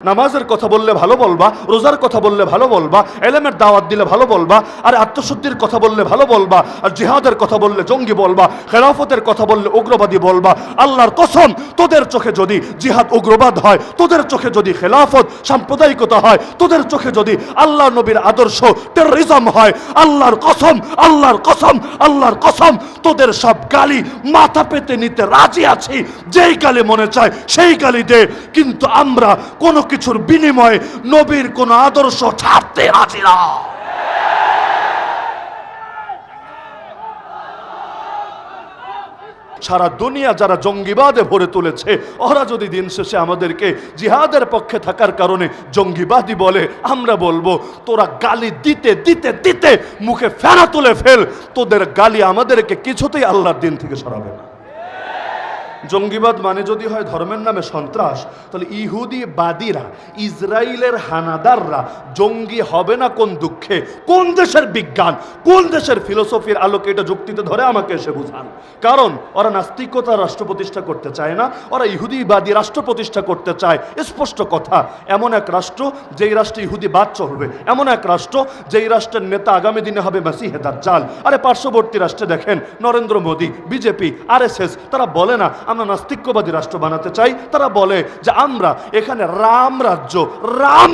নামাজের কথা বললে ভালো বলবা, রোজার কথা বললে ভালো বলবা, এলেমের দাওয়াত দিলে ভালো বলবা, আর আত্মশুদ্ধির কথা বললে ভালো বলবা, আর জিহাদের কথা বললে জঙ্গি বলবা, খেলাফতের কথা বললে উগ্রবাদী বলবা। আল্লাহর কসম, তোদের চোখে যদি জিহাদ উগ্রবাদ হয়, তোদের চোখে যদি খেলাফত সাম্প্রদায়িকতা হয়, তোদের চোখে যদি আল্লাহ নবীর আদর্শ টেররিজম হয়, আল্লাহর কসম, আল্লাহর কসম, আল্লাহর কসম, তোদের সব গালি মাথা পেতে নিতে রাজি আছি। যেই গালি মনে চায় সেই গালি দে, কিন্তু আমরা কোনো কিছুর বিনিময়ে নবীর কোন আদর্শ ছাড়তে রাজি না। সারা দুনিয়া যারা জঙ্গিবাদে ভরে তুলেছে, ওরা যদি দিন শেষে আমাদেরকে জিহাদের পক্ষে থাকার কারণে জঙ্গিবাদী বলে, আমরা বলবো তোরা গালি দিতে দিতে দিতে মুখে ফেনা তুলে ফেল, তোদের গালি আমাদেরকে কিছুতেই আল্লাহর দিন থেকে সরাবে না। জঙ্গিবাদ মানে যদি হয় ধর্মের নামে সন্ত্রাস, তাহলে ইহুদি বাদীরা, ইসরায়েলের হানাদাররা জঙ্গি হবে না কোন দুঃখে? কোন দেশের বিজ্ঞান, কোন দেশের ফিলোসফির আলোকে এটা যুক্তিতে ধরে আমাকে এসে বুঝান। কারণ ওরা নাস্তিকতা রাষ্ট্র প্রতিষ্ঠা করতে চায় না, ওরা ইহুদিবাদী রাষ্ট্র প্রতিষ্ঠা করতে চায়। স্পষ্ট কথা, এমন এক রাষ্ট্র যেই রাষ্ট্রে ইহুদিবাদ চলবে, এমন এক রাষ্ট্র যেই রাষ্ট্রের নেতা আগামী দিনে হবে মাসিহে দাজ্জাল। আরে পার্শ্ববর্তী রাষ্ট্রে দেখেন নরেন্দ্র মোদী, বিজেপি, আরএসএস, তারা বলে না আমরা নাস্তিক্যবাদী রাষ্ট্র বানাতে চাই, তারা বলে যে আমরা এখানে রাম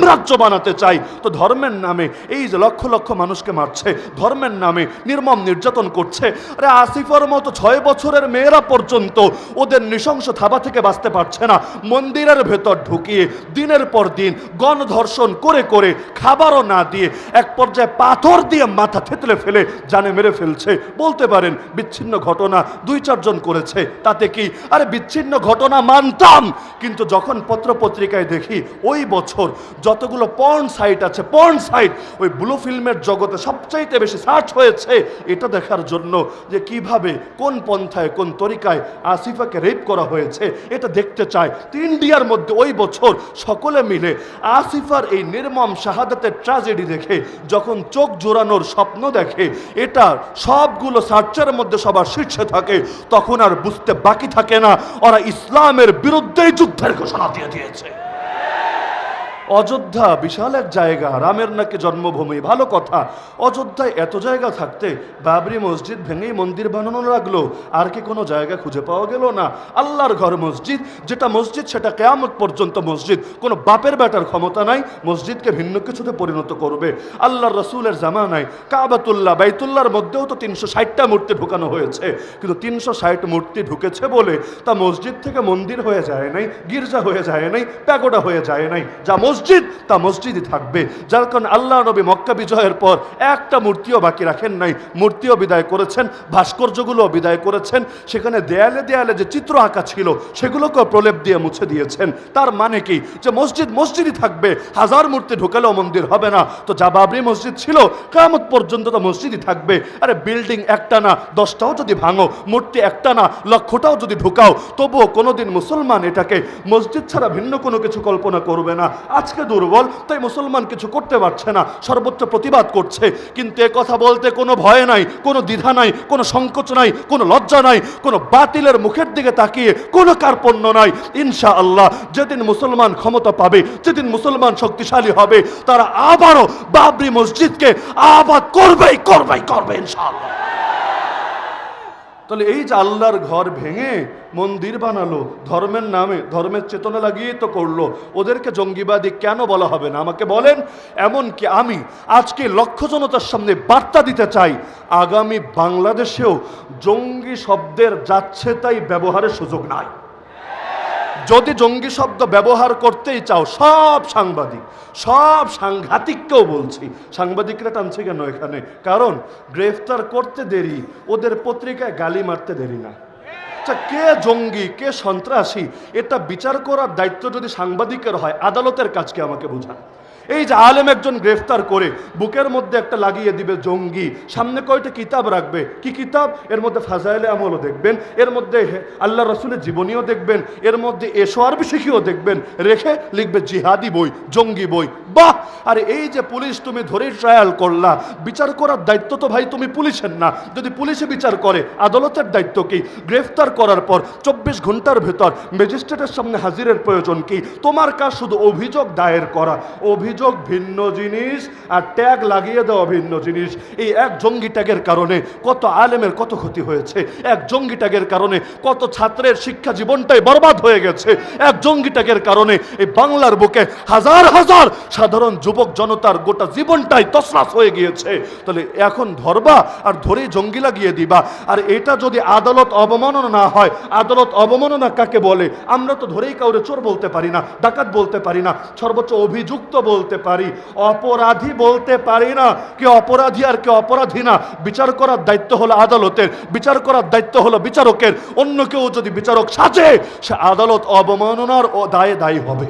রাজ্য বানাতে চাই। তো ধর্মের নামে এই যে লক্ষ লক্ষ মানুষকে মারছে, ধর্মের নামে নির্মম নির্যাতন করছে, আরে আসিফার মতো 6 বছরের মেয়েরা পর্যন্ত ওদের নৃশংস থাবা থেকে বাঁচতে পারছে না। মন্দিরের ভেতর ঢুকিয়ে দিনের পর দিন গণধর্ষণ করে করে খাবারও না দিয়ে এক পর্যায়ে পাথর দিয়ে মাথা থেতলে ফেলে জানে মেরে ফেলছে। বলতে পারেন বিচ্ছিন্ন ঘটনা 2-4 জন করেছে, তাতে কি? আরে বিচ্ছিন্ন ঘটনা মানতাম, কিন্তু যখন পত্র পত্রিকায় দেখি ওই বছর যতগুলো পর্ন সাইট আছে, পর্ন সাইট ওই ব্লু ফিল্মের জগতে সবচাইতে বেশি সার্চ হয়েছে, এটা দেখার জন্য যে কিভাবে কোন পন্থায় কোন তরিকায় আসিফাকে রেপ করা হয়েছে এটা দেখতে চায়। তো ইন্ডিয়ার মধ্যে ওই বছর সকলে মিলে আসিফার এই নির্মম শাহাদাতের ট্র্যাজেডি দেখে যখন চোখ জোড়ানোর স্বপ্ন দেখে, এটা সবগুলো সার্চের মধ্যে সবার শীর্ষে থাকে, তখন আর বুঝতে বাকি থাকে না ওরা ইসলামের বিরুদ্ধে যুদ্ধের ঘোষণা দিয়ে দিয়েছে। অযোধ্যা বিশাল এক জায়গা, রামের নাকি জন্মভূমি, ভালো কথা। অযোধ্যায় এত জায়গা থাকতে বাবরি মসজিদ ভেঙেই মন্দির বানানো লাগলো, আর কি কোনো জায়গা খুঁজে পাওয়া গেল না? আল্লাহর ঘর মসজিদ, যেটা মসজিদ সেটা কিয়ামত পর্যন্ত মসজিদ, কোনো বাপের বেটার ক্ষমতা নাই মসজিদকে ভিন্ন কিছুতে পরিণত করবে। আল্লাহর রসুলের জামানায় কাবাতুল্লাহ বাইতুল্লাহর মধ্যেও তো 360টা মূর্তি ঢুকানো হয়েছে, কিন্তু 360 মূর্তি ঢুকেছে বলে তা মসজিদ থেকে মন্দির হয়ে যায় নাই, গির্জা হয়ে যায় নাই, প্যাগোডা হয়ে যায় নাই। যা মসজিদ তা মসজিদই থাকবে। যার কারণে আল্লাহ নবী মক্কা বিজয়ের পর একটা মূর্তিও বাকি রাখেন নাই, মূর্তিও বিদায় করেছেন, ভাস্কর্যগুলোও বিদায় করেছেন। সেখানে দেয়ালে দেয়ালে যে চিত্র আঁকা ছিল সেগুলোকেও প্রলেপ দিয়ে মুছে দিয়েছেন। তার মানে কি? যে মসজিদ মসজিদই থাকবে, 1000 মূর্তি ঢুকালেও মন্দির হবে না। তো যা বাবরি মসজিদ ছিল কিয়ামত পর্যন্ত তো মসজিদই থাকবে। আরে বিল্ডিং একটা না 10টাও যদি ভাঙো, মূর্তি একটা না লক্ষটাও যদি ঢুকাও, তবুও কোনোদিন মুসলমান এটাকে মসজিদ ছাড়া ভিন্ন কোনো কিছু কল্পনা করবে না। আজকে দুর্বল তাই মুসলমান কিছু করতে পারছে না, সর্বোচ্চ প্রতিবাদ করছে, কিন্তু এ কথা বলতে কোনো ভয় নাই, কোনো দ্বিধা নাই, কোনো সংকোচ নাই, কোনো লজ্জা নাই, কোনো বাতিলের মুখের দিকে তাকিয়ে কোনো কার্পণ্য নাই। ইনশাআল্লাহ যেদিন মুসলমান ক্ষমতা পাবে, যেদিন মুসলমান শক্তিশালী হবে, তারা আবারও বাবরি মসজিদকে আবাদ করবেই করবে ইনশাআল্লাহ। তাহলে এই যে আল্লাহর ঘর ভেঙে মন্দির বানালো, ধর্মের নামে ধর্মের চেতনা লাগিয়ে তো করলো, ওদেরকে জঙ্গিবাদী কেন বলা হবে না আমাকে বলেন? এমনকি আমি আজকে লক্ষ জনতার সামনে বার্তা দিতে চাই, আগামী বাংলাদেশেও জঙ্গি শব্দের যাচ্ছে তাই ব্যবহারের সুযোগ নাই। যদি জঙ্গি শব্দ ব্যবহার করতেই চাও, সব সাংবাদিক, সব সাংঘাতিককেও বলছি, সাংবাদিকরা টানছে কেন এখানে? কারণ গ্রেফতার করতে দেরি, ওদের পত্রিকায় গালি মারতে দেরি না। আচ্ছা, কে জঙ্গি কে সন্ত্রাসী এটা বিচার করার দায়িত্ব যদি সাংবাদিকের হয়, আদালতের কাজকে আমাকে বোঝান। এই যে আলেম একজন গ্রেফতার করে বুকের মধ্যে একটা লাগিয়ে দিবে জঙ্গি, সামনে কয়টা কিতাব রাখবে, কি কিতাব? এর মধ্যে ফাজাইলে আমলও দেখবেন, এর মধ্যে আল্লাহ রসুলের জীবনীও দেখবেন, এর মধ্যে এসো আরবি শিখিও দেখবেন, রেখে লিখবে জিহাদি বই, জঙ্গি বই। বাহ! আর এই যে পুলিশ তুমি ধরেই ট্রায়াল করলা, বিচার করার দায়িত্ব তো ভাই তুমি পুলিশের না। যদি পুলিশে বিচার করে, আদালতের দায়িত্ব কি? গ্রেফতার করার পর 24 ঘন্টার ভেতর ম্যাজিস্ট্রেটের সামনে হাজিরের প্রয়োজন কি? তোমার কাজ শুধু অভিযোগ দায়ের করা। অভিযোগ ভিন্ন জিনিস আর ট্যাগ লাগিয়ে দেওয়া ভিন্ন জিনিস। এই এক জঙ্গি ট্যাগের কারণে কত আলেমের কত ক্ষতি হয়েছে, এক জঙ্গি ট্যাগের কারণে কত ছাত্রের শিক্ষা জীবনটাই বরবাদ হয়ে গেছে, এক জঙ্গি ট্যাগের কারণে এই বাংলার বুকে হাজার হাজার সাধারণ যুবক জনতার গোটা জীবনটাই তছনছ হয়ে গিয়েছে। তাহলে এখন ধরবা আর ধরেই জঙ্গি লাগিয়ে দিবা। আর এটা যদি আদালত অবমাননা না হয়, আদালত অবমাননা কাকে বলে? আমরা তো ধরেই কাউরে চোর বলতে পারি না, ডাকাত বলতে পারি না, সর্বোচ্চ অভিযুক্ত বলতে পারি, অপরাধী বলতে পারি না। কে অপরাধী আর কে অপরাধী না বিচার করার দায়িত্ব হলো আদালতের, বিচার করার দায়িত্ব হলো বিচারকের। অন্য কেউ যদি বিচারক সাজে, সে আদালত অবমাননার দায়ে দায়ী হবে।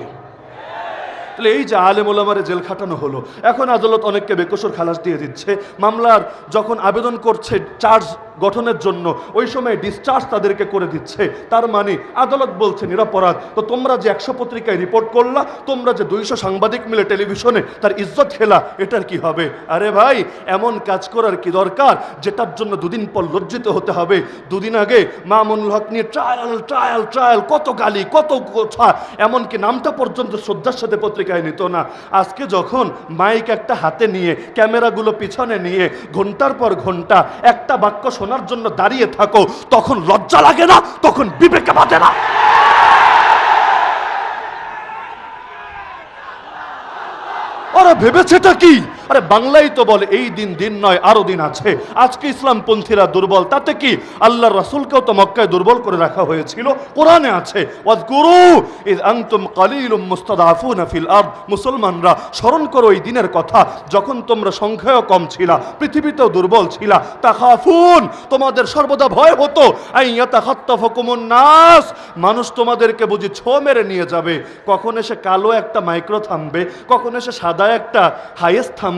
তাহলে এই যে আলেম ওলামারে জেল খাটানো হলো, এখন আদালত অনেককে বেকসুর খালাস দিয়ে দিচ্ছে। মামলার যখন আবেদন করছে চার্জ গঠনের জন্য, ওই সময় ডিসচার্জ তাদেরকে করে দিচ্ছে। তার মানে আদালত বলছে নিরপরাধ। তো তোমরা যে 100 পত্রিকায় রিপোর্ট করলা, তোমরা যে 200 সাংবাদিক মিলে টেলিভিশনে তার ইজ্জত খেলা, এটার কি হবে? আরে ভাই, এমন কাজ করার কি দরকার যেটার জন্য দুদিন পর লজ্জিত হতে হবে? দুদিন আগে মামুনুল হক নিয়ে ট্রায়াল ট্রায়াল ট্রায়াল, কত গালি, কত কথা, এমনকি নামটা পর্যন্ত শ্রদ্ধার সাথে পত্রিকায় নিত না। আজকে যখন মাইক একটা হাতে নিয়ে, ক্যামেরাগুলো পিছনে নিয়ে ঘন্টার পর ঘন্টা একটা বাক্য শোনার জন্য দাঁড়িয়ে থাকো, তখন লজ্জা লাগে না? তখন বিবেকে বাঁধে না? ওরা ভেবেছেটা কি? আরে বাংলাই তো বলে এই দিন দিন নয়, আরো দিন আছে। আজকে ইসলামপন্থীরা দুর্বল, তাতে কি? আল্লাহর রাসূলকেও তো মক্কায় দুর্বল করে রাখা হয়েছিল, কোরআনে আছে ওয়াজকুরু ইয আনতুম কালিলুম মুস্তাদআফুনা ফিল আরদ। মুসলমানরা স্মরণ করো এই দিনের কথা, যখন তোমরা সংখ্যায় কম ছিলা, পৃথিবীতেও দুর্বল ছিলা। তাখাফুন, তোমাদের সর্বদা ভয় হতো, আইয়াতাখাত্তাফুকুমুন নাস, মানুষ তোমাদেরকে বুঝি ছো মেরে নিয়ে যাবে। কখন এসে কালো একটা মাইক্রো থামবে, কখন এসে সাদা একটা হাইয়েস্ট থামবে,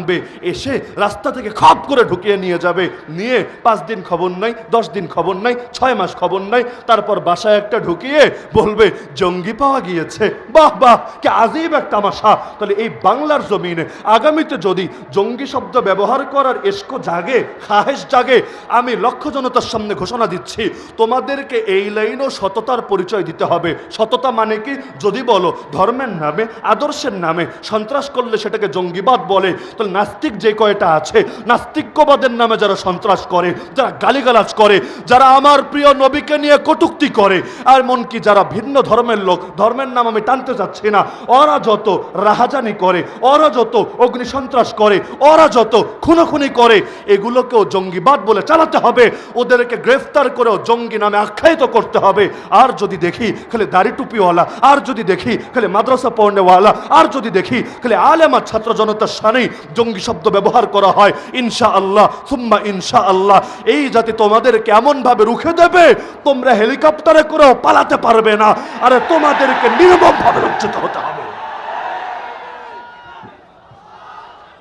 এসে রাস্তা থেকে খপ করে ঢুকিয়ে নিয়ে যাবে। নিয়ে 5 দিন খবর নাই, 10 দিন খবর নাই, 6 মাস খবর নাই, তারপর বাসায় একটা ঢুকিয়ে বলবে জঙ্গি পাওয়া গিয়েছে। বাহ বাহ, কি আজীব এক তামাশা! তাহলে এই বাংলার জমিনে আগামীতে যদি জঙ্গি শব্দ ব্যবহার করার এসকো জাগে, খাহেশ জাগে, আমি লক্ষ জনতার সামনে ঘোষণা দিচ্ছি, তোমাদেরকে এই লাইনও সততার পরিচয় দিতে হবে। সততা মানে কি? যদি বলো ধর্মের নামে, আদর্শের নামে সন্ত্রাস করলে সেটাকে জঙ্গিবাদ বলে, তাহলে নাস্তিক যে কয়টা আছে, নাস্তিক্যবাদের নামে যারা সন্ত্রাস করে, যারা গালিগালাজ করে, যারা আমার প্রিয় নবীকে নিয়ে কটূক্তি করে, আর এমনকি যারা ভিন্ন ধর্মের লোক, ধর্মের নাম আমি টানতে যাচ্ছি না, ওরা যত রাহাজানি করে, ওরা যত অগ্নি সন্ত্রাস করে, ওরা যত খুনোখুনি করে, এগুলোকেও জঙ্গিবাদ বলে চালাতে হবে। ওদেরকে গ্রেফতার করেও জঙ্গি নামে আখ্যায়িত করতে হবে। আর যদি দেখি খালি দাড়ি টুপিওয়ালা, আর যদি দেখি খালি মাদ্রাসা পড়নেওয়ালা, আর যদি দেখি খালি আলেমা ছাত্র জনতার সানেই জঙ্গি শব্দ ব্যবহার করা হয়, ইনশাআল্লাহ সুম্মা ইনশাআল্লাহ এই জাতি তোমাদেরকে এমন ভাবে রুখে দেবে, তোমরা হেলিকপ্টারে করেও পালাতে পারবে না। আরে তোমাদেরকে নির্মম ভাবে লজ্জিত হতে হবে।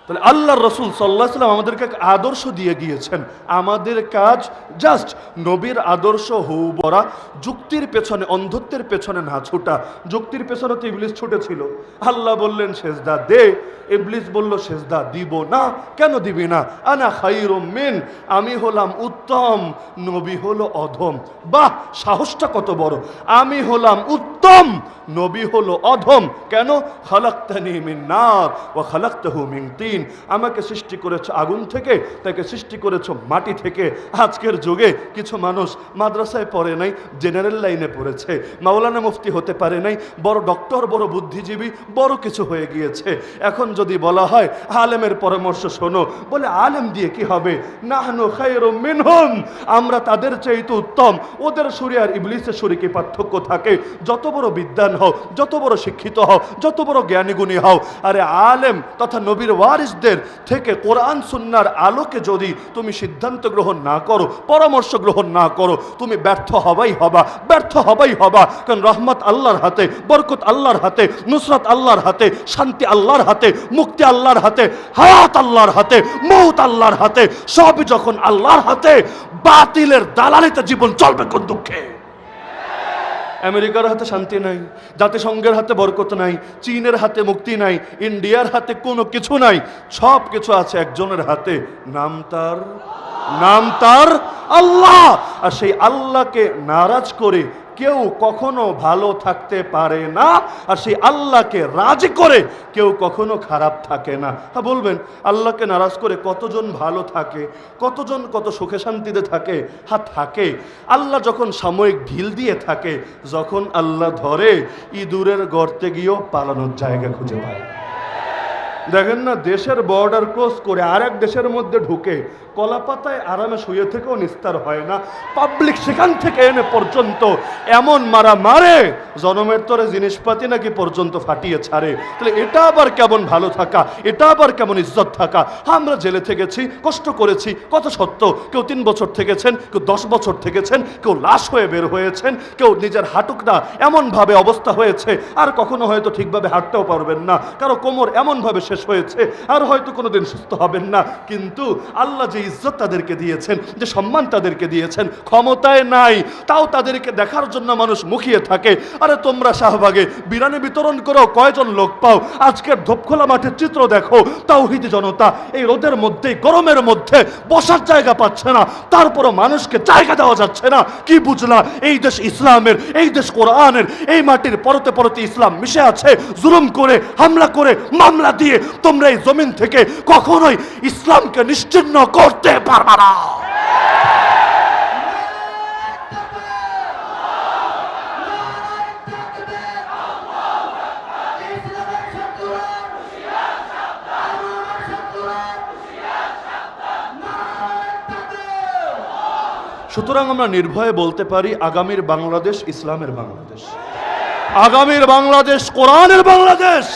তাহলে আল্লাহর রাসূল সাল্লাল্লাহু আলাইহি ওয়াসাল্লাম আমাদেরকে এক আদর্শ দিয়ে গিয়েছেন। আমাদের কাজ জাস্ট নবীর আদর্শ হু বরা, যুক্তির পেছনে, অন্ধত্বের পেছনে না ছুটা। যুক্তির পেছনে তো ইবলিস ছুটেছিল। আল্লাহ বললেন সেজদা দে, ইবলিস বলল সেজদা দিব না। কেন দিবি না? আনা খায়রুম মিন, আমি হলাম উত্তম, নবী হলো অধম। বাহ, সাহসটা কত বড়! আমি হলাম উত্তম, নবী হলো অধম। কেন? খালাকতানি মিন নার ওয়া খালাকতাহু মিন তিন, আমাকে সৃষ্টি করেছো আগুন থেকে, তাকে সৃষ্টি করেছো মাটি থেকে। আজকের যুগে কিছু মানুষ মাদ্রাসায় পড়ে নাই, জেনারেল লাইনে পড়েছে, মাওলানা মুফতি হতে পারে নাই, বড় ডক্টর, বড় বুদ্ধিজীবী, বড় কিছু হয়ে গিয়েছে। এখন যদি বলা হয় আলেমের পরামর্শ শোনো, বলে আলেম দিয়ে কি হবে? নাহনু খায়রুম মিনহুম, আমরা তাদের চাইতে উত্তম। ওদের সুরে আর ইবলিসের সুরে কি পার্থক্য থাকে? যত বড় বিদ্বান হও, যত বড় শিক্ষিত হও, যত বড় জ্ঞানী গুণী হও, আরে আলেম তথা নবীর ওয়ারিস ওয়ারিসদের থেকে কোরআন সুন্নাহর আলোকে যদি তুমি সিদ্ধান্ত গ্রহণ না করো, পরামর্শ গ্রহণ না করো, তুমি ব্যর্থ হবাই হবা। কারণ রহমত আল্লাহর হাতে, বরকত আল্লাহর হাতে, নুসরাত আল্লাহর হাতে, শান্তি আল্লাহর হাতে, মুক্তি আল্লাহর হাতে, হায়াত আল্লাহর হাতে, মৌত আল্লাহর হাতে। সবই যখন আল্লাহর হাতে, বাতিলের দালালিতে জীবন চলবে কোন দুঃখে? আমেরিকার হাতে শান্তি নাই, জাতিসংঘের হাতে বরকত নাই, চীনের হাতে মুক্তি নাই, ইন্ডিয়ার হাতে কোনো কিছু নাই। সব কিছু আছে একজনের হাতে, নাম তার আল্লাহ। আর সেই আল্লাহকে নারাজ করে কেউ কখনো ভালো থাকতে পারে না, আর সেই আল্লাহকে রাজি করে কেউ কখনো খারাপ থাকে না। হ্যাঁ, বলবেন আল্লাহকে নারাজ করে কতজন ভালো থাকে, কতজন কত সুখে শান্তিতে থাকে? হ্যাঁ থাকে। আল্লাহ যখন সাময়িক ঢিল দিয়ে থাকে, যখন আল্লাহ ধরে, ইঁদুরের গর্তে গিয়েও পালানোর জায়গা খুঁজে পায়। দেখেন না, দেশের বর্ডার ক্রস করে আরেক দেশের মধ্যে ঢুকে কলাপাতায় আরামে শুয়ে থেকেও নিস্তার হয় না, পাবলিক সেখান থেকে এনে পর্যন্ত এমন মারা মারে, জনমের তরে জিনিসপাতি নাকি পর্যন্ত ফাটিয়ে ছাড়ে। তাহলে এটা আবার কেমন ভালো থাকা, এটা আবার কেমন ইজ্জত থাকা? আমরা জেলে থেকেছি, কষ্ট করেছি, কত সত্য। কেউ 3 বছর থেকেছেন, কেউ 10 বছর থেকেছেন, কেউ লাশ হয়ে বের হয়েছেন, কেউ নিজের হাঁটুকটা এমনভাবে অবস্থা হয়েছে আর কখনো হয়তো ঠিকভাবে হাঁটতেও পারবেন না, কারো কোমর এমনভাবে শেষ হয়েছে আর হয়তো কোনোদিন সুস্থ হবেন না। কিন্তু আল্লাহ যে ইজ্জত তাদেরকে দিয়েছেন, যে সম্মান তাদেরকে দিয়েছেন, ক্ষমতায় নাই তাও তাদেরকে দেখার জন্য মানুষ মুখিয়ে থাকে। আরে তোমরা শাহবাগে বিরিয়ানি বিতরণ করো, কয়জন লোক পাও? আজকের ধোপখোলা মাঠের চিত্র দেখো, তাওহীদি জনতা এই রোদের মধ্যে, গরমের মধ্যে বসার জায়গা পাচ্ছে না, তারপরও মানুষকে জায়গা দেওয়া যাচ্ছে না। কি বুঝলা? এই দেশ ইসলামের, এই দেশ কোরআনের, এই মাটির পরতে পরতে ইসলাম মিশে আছে। জুলুম করে, হামলা করে, মামলা দিয়ে তোমরা এই জমিন থেকে কখনোই ইসলামকে নিশ্চিহ্ন করতে পারবে না। সুতরাং আমরা নির্ভয়ে বলতে পারি, আগামীর বাংলাদেশ ইসলামের বাংলাদেশ, আগামীর বাংলাদেশ কোরআনের বাংলাদেশ।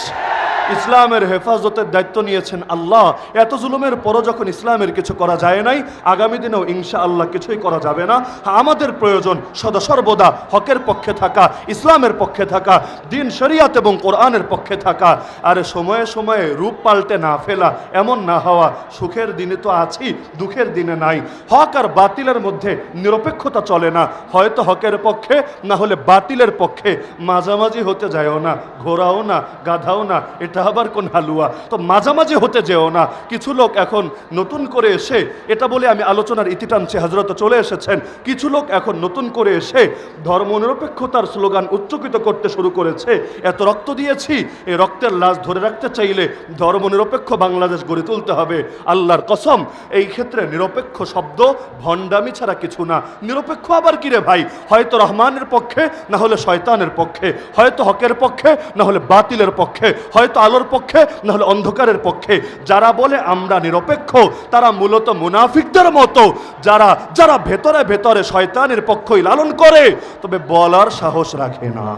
ইসলামের হেফাজতের দায়িত্ব নিয়েছেন আল্লাহ। এত জুলুমের পরও যখন ইসলামের কিছু করা যায় নাই, আগামী দিনেও ইনশাআল্লাহ কিছুই করা যাবে না। আমাদের প্রয়োজন সদা সর্বদা হকের পক্ষে থাকা, ইসলামের পক্ষে থাকা, দিন শরিয়াত এবং কোরআনের পক্ষে থাকা। আর সময়ে সময়ে রূপ পাল্টে না ফেলা, এমন না হওয়া, সুখের দিনে তো আছি, দুঃখের দিনে নাই। হক আর বাতিলের মধ্যে নিরপেক্ষতা চলে না, হয়তো হকের পক্ষে না হলে বাতিলের পক্ষে, মাঝামাঝি হতে যায়ও না, ঘোরাও না, গাধাও না, এটা আবার কোন হালুয়া? তো মাঝামাঝি হতে যেও না। কিছু লোক এখন নতুন করে এসে, এটা বলে আমি আলোচনার ইতি টানছি, হযরত চলে এসেছেন, কিছু লোক এখন নতুন করে এসে ধর্মনিরপেক্ষতার স্লোগান উচ্চকিত করতে শুরু করেছে। এত রক্ত দিয়েছি, এই রক্তের লাশ ধরে রাখতে চাইলে ধর্মনিরপেক্ষ বাংলাদেশ গড়ে তুলতে হবে। আল্লাহর কসম, এই ক্ষেত্রে নিরপেক্ষ শব্দ ভণ্ডামি ছাড়া কিছু না। নিরপেক্ষ আবার কি রে ভাই? হয়তো রহমানের পক্ষে, না হলে শয়তানের পক্ষে, হয়তো হকের পক্ষে, না হলে বাতিলের পক্ষে, হয়তো আলোর পক্ষে, না হলে অন্ধকারের পক্ষে। যারা বলে আমরা নিরপেক্ষ, তারা মূলত মুনাফিকদের মতো, যারা যারা ভেতরে ভেতরে শয়তানের পক্ষই লালন করে, তবে বলার সাহস রাখে না।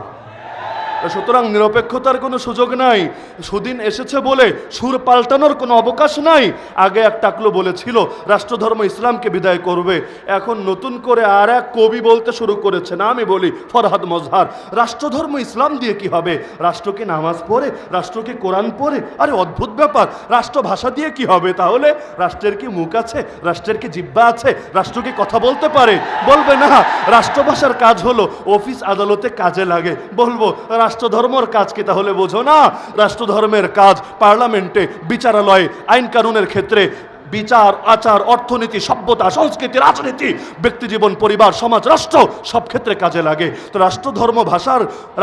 সুতরাং নিরপেক্ষতার কোনো সুযোগ নাই। সুদিন এসেছে বলে সুর পাল্টানোর কোনো অবকাশ নাই। আগে এক টাকলো বলেছিল রাষ্ট্রধর্ম ইসলামকে বিদায় করবে, এখন নতুন করে আর এক কবি বলতে শুরু করেছে, না আমি বলি ফরহাদ মজহার, রাষ্ট্রধর্ম ইসলাম দিয়ে কি হবে? রাষ্ট্র কি নামাজ পড়ে? রাষ্ট্র কি কোরআন পড়ে? আরে অদ্ভুত ব্যাপার। রাষ্ট্র ভাষা দিয়ে কি হবে তাহলে? রাষ্ট্রের কি মুখ আছে? রাষ্ট্রের কি জিহ্বা আছে? রাষ্ট্র কি কথা বলতে পারে? বলবে না। রাষ্ট্রভাষার কাজ হলো অফিস আদালতে কাজে লাগে। বলবো রাষ্ট্রধর্মের কাজ কি তাহলে বোঝো না? রাষ্ট্রধর্মের কাজ পার্লামেন্টে, বিচারালয়ে, আইন কানুনের ক্ষেত্রে, বিচার, আচার, অর্থনীতি, সভ্যতা, সংস্কৃতি, রাজনীতি, ব্যক্তিজীবন, পরিবার, সমাজ, রাষ্ট্র, সব ক্ষেত্রে কাজে লাগে। তো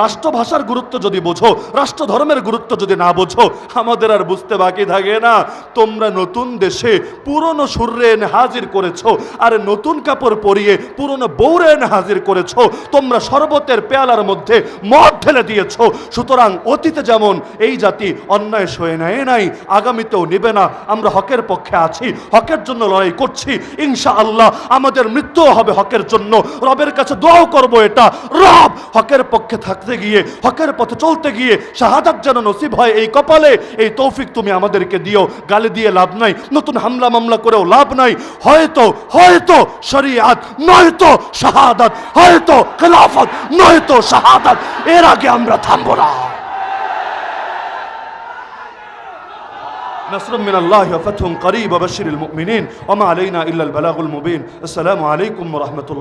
রাষ্ট্রভাষার গুরুত্ব যদি বোঝো, রাষ্ট্রধর্মের গুরুত্ব যদি না বোঝো, আমাদের আর বুঝতে বাকি থাকে না। তোমরা নতুন দেশে পুরনো সুররে এনে হাজির করেছো, আর নতুন কাপড় পরিয়ে পুরনো বউরে এনে হাজির করেছো। তোমরা শরবতের পেয়ালার মধ্যে মদ ঢেলে দিয়েছো। সুতরাং অতীতে যেমন এই জাতি অন্যায় সয়ে নেয় নাই, আগামীতেও নেবে না। আমরা হকের পক্ষে আছি, আছি, হকের জন্য লড়াই করছি। ইনশাআল্লাহ আমাদের মৃত্যু হবে হকের জন্য। রবের কাছে দোয়াও করব এটা, রব হকের পক্ষে থাকতে গিয়ে, হকের পথে চলতে গিয়ে শাহাদাত যেন নসিব হয় এই কপালে, এই তৌফিক তুমি আমাদেরকে দিও। গালি দিয়ে লাভ নাই, নতুন হামলা মামলা করেও লাভ নাই। হয়তো হয়তো শরিয়াত, নয়তো শাহাদাত, হয়তো খেলাফত, নয়তো শাহাদাত, এর আগে আমরা থামবো না। نصر من الله وفتح قريب وبشر المؤمنين وما علينا إلا البلاغ المبين. السلام عليكم ورحمة الله.